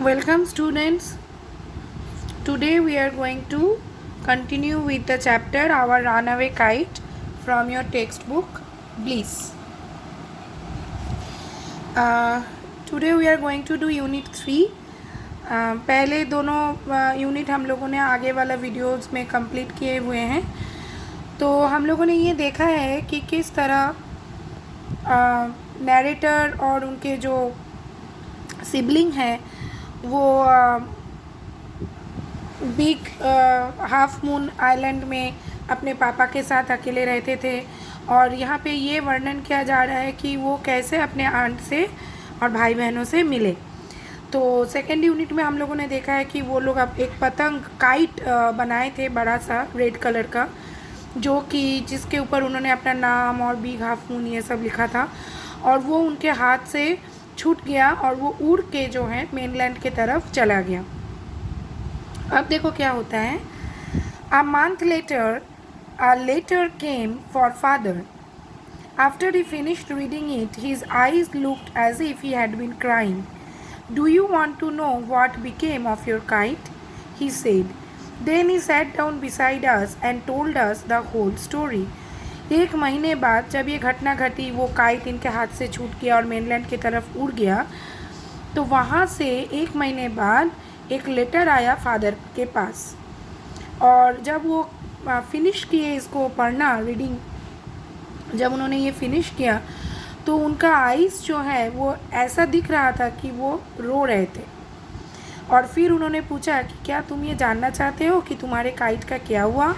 Welcome, students. Today we are going to continue with the chapter Our Runaway Kite from your textbook Bliss. Today we are going to do Unit 3. पहले दोनों unit हम लोगों ने आगे वाला videos में complete किए हुए हैं। तो हम लोगों ने ये देखा है कि किस तरह नैरेटर और उनके जो सिबलिंग हैं वो बिग हाफ मून आइलैंड में अपने पापा के साथ अकेले रहते थे। और यहाँ पे ये वर्णन किया जा रहा है कि वो कैसे अपने आंट से और भाई बहनों से मिले। तो सेकेंड यूनिट में हम लोगों ने देखा है कि वो लोग अब एक पतंग काइट बनाए थे, बड़ा सा रेड कलर का, जो कि जिसके ऊपर उन्होंने अपना नाम और बिग हाफ मून ये सब लिखा था। और वो उनके हाथ से छूट गया और वो उड़ के जो है मेनलैंड के तरफ चला गया। अब देखो क्या होता है। A month later, a letter came for father. After he finished reading it, his eyes looked as if he had been crying. Do you want to know what became of your kite? He said. Then he sat down beside us and told us the whole story. एक महीने बाद जब ये घटना घटी, वो kite इनके हाथ से छूट गया और मेनलैंड की तरफ उड़ गया, तो वहाँ से एक महीने बाद एक लेटर आया फादर के पास। और जब वो फिनिश किए इसको पढ़ना, रीडिंग, जब उन्होंने ये फिनिश किया तो उनका आइज़ जो है वो ऐसा दिख रहा था कि वो रो रहे थे। और फिर उन्होंने पूछा कि क्या तुम ये जानना चाहते हो कि तुम्हारे काइट का क्या हुआ?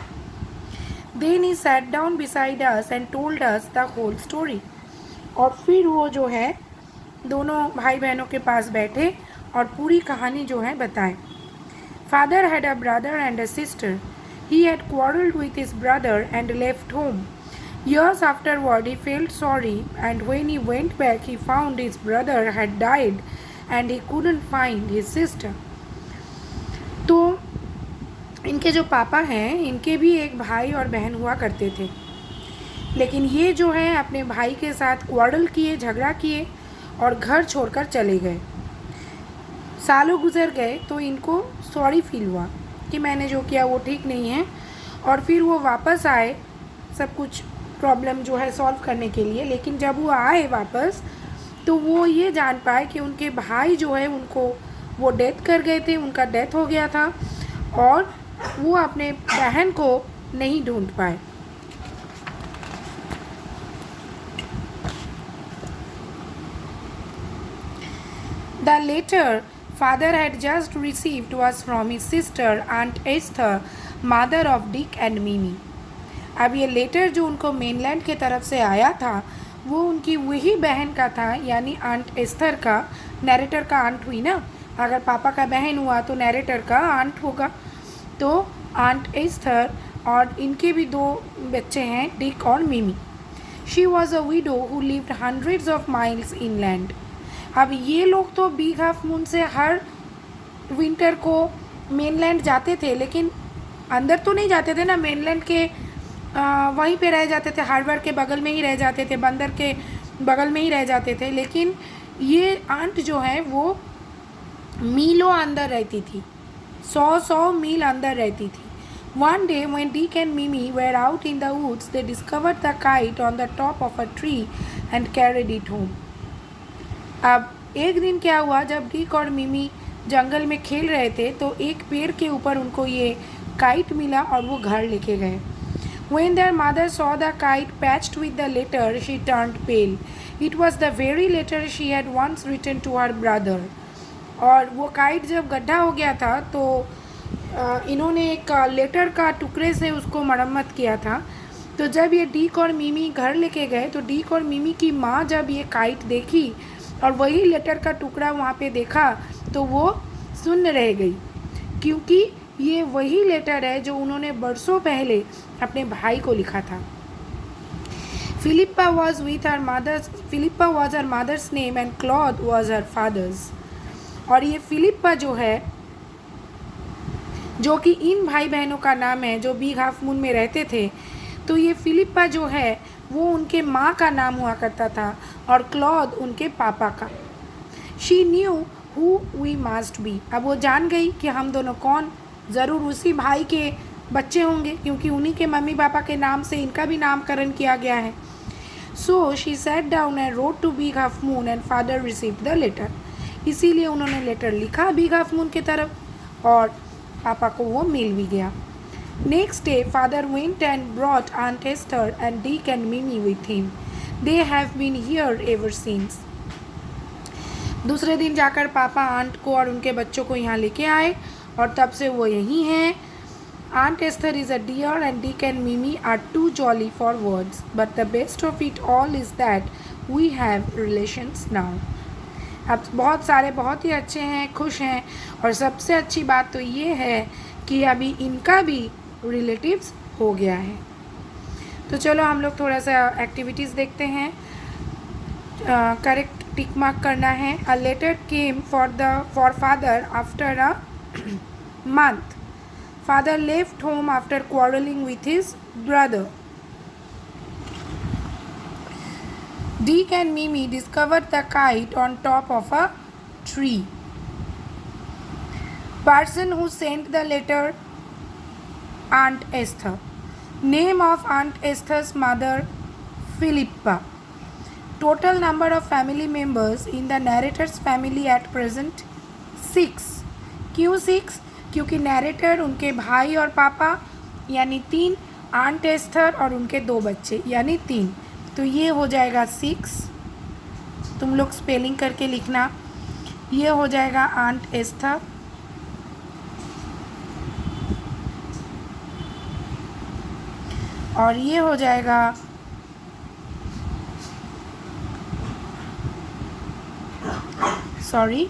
Then he sat down beside us and told us the whole story. और फिर वो जो है दोनों भाई बहनों के पास बैठे और पूरी कहानी जो है बताएं। Father had a brother and a sister. He had quarreled with his brother and left home. Years afterward, he felt sorry, and when he went back, he found his brother had died and he couldn't find his sister. तो इनके जो पापा हैं, इनके भी एक भाई और बहन हुआ करते थे, लेकिन ये जो है अपने भाई के साथ क्वार्रल किए, झगड़ा किए और घर छोड़कर चले गए। सालों गुजर गए तो इनको सॉरी फील हुआ कि मैंने जो किया वो ठीक नहीं है। और फिर वो वापस आए सब कुछ प्रॉब्लम जो है सॉल्व करने के लिए। लेकिन जब वो आए वापस तो वो ये जान पाए कि उनके भाई जो है उनको वो डेथ कर गए थे, उनका डेथ हो गया था और वो अपने बहन को नहीं ढूंढ पाए। The letter father had just received was from his sister Aunt Esther, mother of Dick and Mimi. अब ये लेटर जो उनको मेनलैंड के तरफ से आया था वो उनकी वही बहन का था, यानी आंट एस्थर का। नैरेटर का आंट हुई ना, अगर पापा का बहन हुआ तो नैरेटर का आंट होगा। तो आंट एस्थर और इनके भी दो बच्चे हैं, डिक और मिमी। She was a window who lived hundreds of miles inland. अब ये लोग तो बिग हाफ मून से हर विंटर को मेनलैंड जाते थे, लेकिन अंदर तो नहीं जाते थे ना, मेनलैंड के वहीं पे रह जाते थे, हार्बर के बगल में ही रह जाते थे, बंदर के बगल में ही रह जाते थे। लेकिन ये आंट जो है वो मीलों अंदर रहती थी, 100 मील अंदर रहती थी। One day when Dick and Mimi were out in the woods, they discovered the kite on the top of a tree and carried it home. अब एक दिन क्या हुआ, जब डिक और मिमी जंगल में खेल रहे थे तो एक पेड़ के ऊपर उनको ये काइट मिला और वो घर लेके गए। When their mother saw the kite patched with the letter, she turned pale. It was the very letter she had once written to her brother. और वो काइट जब गड्ढा हो गया था तो इन्होंने एक लेटर का टुकड़े से उसको मरम्मत किया था। तो जब ये डिक और मिमी घर लेके गए तो डिक और मिमी की माँ जब ये काइट देखी और वही लेटर का टुकड़ा वहाँ पे देखा तो वो सुन्न रह गई, क्योंकि ये वही लेटर है जो उन्होंने बरसों पहले अपने भाई को लिखा था। Philippa was her mother's name and Claude was her father's. और ये फिलिप्पा जो है, जो कि इन भाई बहनों का नाम है जो बिग हाफ मून में रहते थे, तो ये फिलिप्पा जो है वो उनके माँ का नाम हुआ करता था और क्लॉद उनके पापा का। She knew who we must be। अब वो जान गई कि हम दोनों कौन, ज़रूर उसी भाई के बच्चे होंगे, क्योंकि उन्हीं के मम्मी पापा के नाम से इनका भी नामकरण किया गया है। So she sat down and wrote to Big Half Moon and father received the letter। इसीलिए उन्होंने लेटर लिखा बिग हाफ मून की तरफ और पापा को वो मिल भी गया। Next day father went and brought Aunt Esther and Dick and Mimi with him। They have been here ever since। दूसरे दिन जाकर पापा आंट को और उनके बच्चों को यहाँ लेके आए और तब से वो यहीं हैं। Aunt Esther is a dear and Dick and Mimi are too jolly for words, but the best of it all is that we have relations now। अब बहुत सारे बहुत ही अच्छे हैं, खुश हैं, और सबसे अच्छी बात तो ये है कि अभी इनका भी रिलेटिव्स हो गया है। तो चलो हम लोग थोड़ा सा एक्टिविटीज़ देखते हैं। करेक्ट टिक मार्क करना है। A letter came for father after a month. Father left home after quarreling with his brother। Dick and Mimi discovered the kite on top of a tree। Person who sent the letter, Aunt Esther। Name of Aunt Esther's mother, Philippa। Total number of family members in the narrator's family at present, 6। क्यों 6? क्योंकि narrator उनके भाई और पापा यानी 3, aunt Esther और उनके 2 बच्चे यानी 3, तो ये हो जाएगा 6। तुम लोग स्पेलिंग करके लिखना। ये हो जाएगा आंट एस्थर, और ये हो जाएगा सॉरी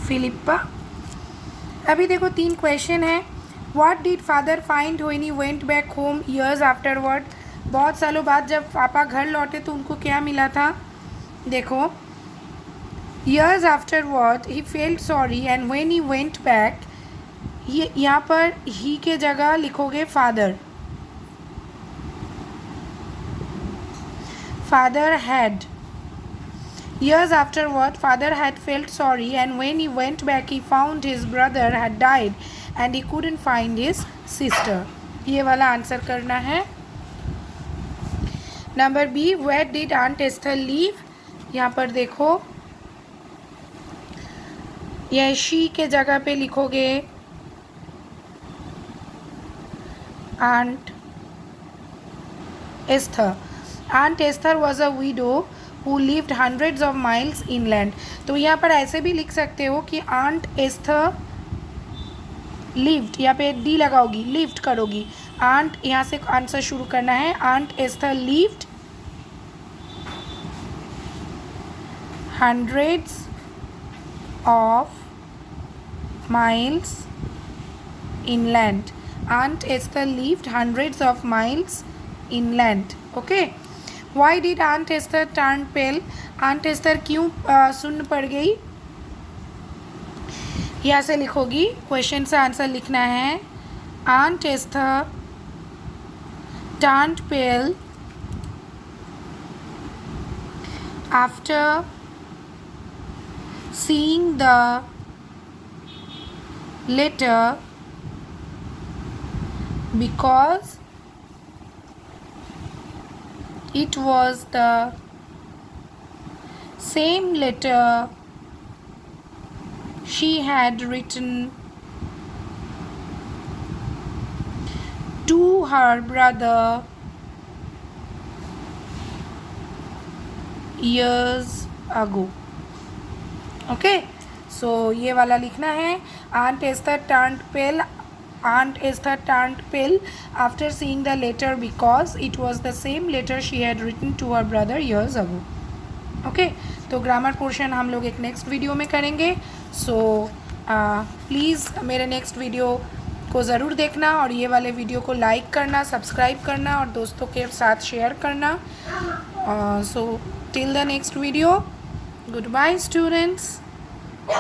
फिलिप्पा। अभी देखो 3 क्वेश्चन है। What did father find when he went back home years afterward. बहुत सालों बाद जब पापा घर लौटे तो उनको क्या मिला था। देखो, years afterward he felt sorry and when he went back, ये यहाँ पर ही के जगह लिखोगे father. Father had. Years afterward, father had felt sorry, and when he went back, he found his brother had died, and he couldn't find his sister। ये वाला answer करना है। Number B, where did Aunt Esther live। यहाँ पर देखो, यह she के जगह पे लिखोगे Aunt Esther। Aunt Esther was a widow who lived hundreds of miles inland। तो यहाँ पर ऐसे भी लिख सकते हो कि आंट एस्थर लिव्ड, यहाँ पे डी लगाओगी, लिव्ड करोगी। आंट यहाँ से आंसर शुरू करना है। Aunt Esther lived hundreds of miles inland। Aunt Esther lived hundreds of miles inland। Okay। Why did Aunt Esther turn pale। Aunt Esther क्यों सुन्न पड़ गई। यहाँ से लिखोगी, क्वेश्चन से आंसर लिखना है। Aunt Esther turned pale after seeing the letter because it was the same letter she had written to her brother years ago। Okay, so ये वाला लिखना है। Aunt Esther turned pale। Aunt Esther turned pale after seeing the letter because it was the same letter she had written to her brother years ago। Okay, तो grammar portion हम लोग एक next video में करेंगे। So please मेरे next video को ज़रूर देखना और ये वाले वीडियो को लाइक करना, सब्सक्राइब करना और दोस्तों के साथ शेयर करना। So till the next video, Goodbye, students.